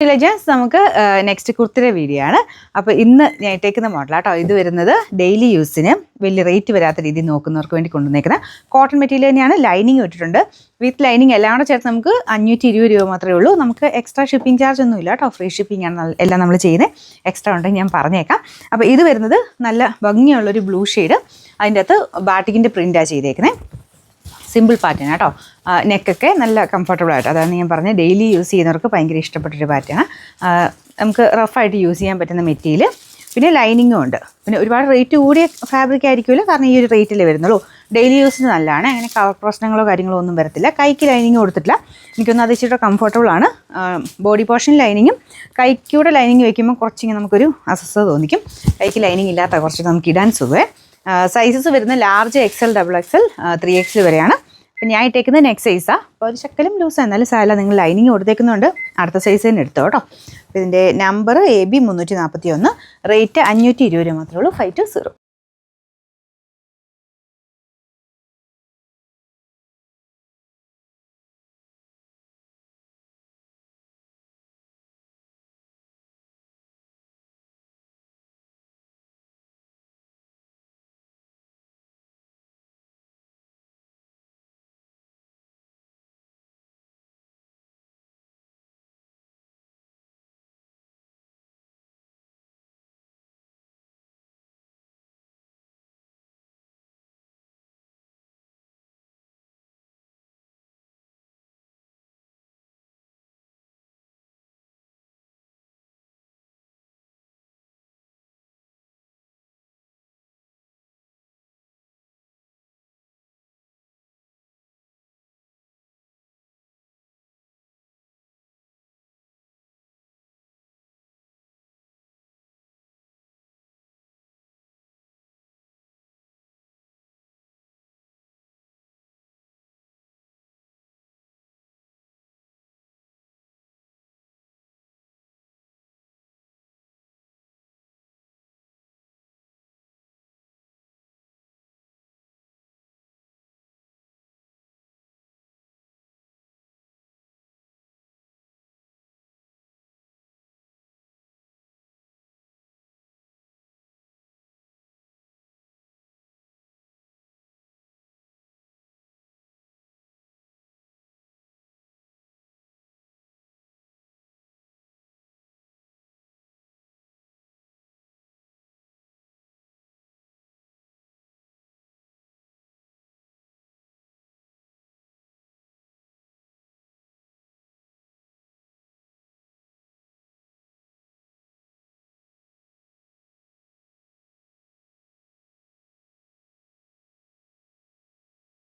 Just നമുക്ക് next കുർത്തിയുടെ video ആണ്. അപ്പോൾ ഇന്ന് ഞാൻ ഇട്ടേക്കുന്ന മോഡലാട്ടോ. ഇത് വരുന്നത് ഡെയിലി യൂസിന് വലിയ റേറ്റ് വരാത്ത രീതിയിൽ നോക്കുന്നവർക്ക് വേണ്ടി കൊണ്ടുവന്നേക്കുന്ന കോട്ടൺ മെറ്റീരിയൽ തന്നെയാണ്. ലൈനിങ് ഇട്ടിട്ടുണ്ട്. വിത്ത് ലൈനിങ് എല്ലാം കൂടെ ചേർത്ത് നമുക്ക് 520 രൂപ മാത്രമേ ഉള്ളൂ. നമുക്ക് എക്സ്ട്രാ ഷിപ്പിംഗ് ചാർജ് ഒന്നും ഇല്ല കേട്ടോ. ഫ്രീ ഷിപ്പിംഗ് ആണ് എല്ലാം നമ്മൾ ചെയ്യുന്നത്. എക്സ്ട്രാ ഉണ്ടെങ്കിൽ ഞാൻ പറഞ്ഞേക്കാം. അപ്പോൾ ഇത് വരുന്നത് നല്ല ഭംഗിയുള്ളൊരു ബ്ലൂ ഷെയ്ഡ്. അതിൻ്റെ അകത്ത് ബാട്ടിക്കിൻ്റെ പ്രിൻ്റാണ് ചെയ്തേക്കുന്നത്. സിമ്പിൾ പാറ്റേൺ കേട്ടോ. നെക്കൊക്കെ നല്ല കംഫർട്ടബിൾ ആയിട്ട്, അതാണ് ഞാൻ പറഞ്ഞത് ഡെയിലി യൂസ് ചെയ്യുന്നവർക്ക് ഭയങ്കര ഇഷ്ടപ്പെട്ടൊരു പാറ്റേൺ. നമുക്ക് റഫായിട്ട് യൂസ് ചെയ്യാൻ പറ്റുന്ന മെറ്റീരിയൽ. പിന്നെ ലൈനിങ്ങും ഉണ്ട്. പിന്നെ ഒരുപാട് റേറ്റ് കൂടിയ ഫാബ്രിക് ആയിരിക്കുമല്ലോ, കാരണം ഈ ഒരു റേറ്റിലേ വരുന്നുള്ളൂ. ഡെയിലി യൂസിന് നല്ലതാണ്. അങ്ങനെ കളർ പ്രശ്നങ്ങളോ കാര്യങ്ങളോ ഒന്നും വരത്തില്ല. കൈക്ക് ലൈനിങ് കൊടുത്തിട്ടില്ല. എനിക്കൊന്നും അത് ഇച്ചിരി കംഫർട്ടബിൾ ആണ്. ബോഡി പോർഷൻ ലൈനിങ്ങും കൈക്കൂടെ ലൈനിങ് വയ്ക്കുമ്പോൾ കുറച്ചിങ്ങനെ നമുക്കൊരു അസ്വസ്ഥത തോന്നിക്കും. കൈക്ക് ലൈനിങ് ഇല്ലാത്ത കുറച്ച് നമുക്ക് ഇടാൻ സുഖമേ. സൈസസ് വരുന്ന ലാർജ് XL, XXL, 3XL വരെയാണ്. അപ്പം ഞാൻ ഇട്ടേക്കുന്നത് നെക്സ്റ്റ് സൈസാണ്. അപ്പോൾ ഒരു ശക്കലും ലൂസാണ്, എന്നാലും സാല നിങ്ങൾ ലൈനിങ് കൊടുത്തേക്കുന്നുണ്ട്. അടുത്ത സൈസ് തന്നെ എടുത്തോ കേട്ടോ. അപ്പോൾ ഇതിൻ്റെ നമ്പർ AB 341, റേറ്റ് 520 രൂപ മാത്രമേ ഉള്ളൂ. 520.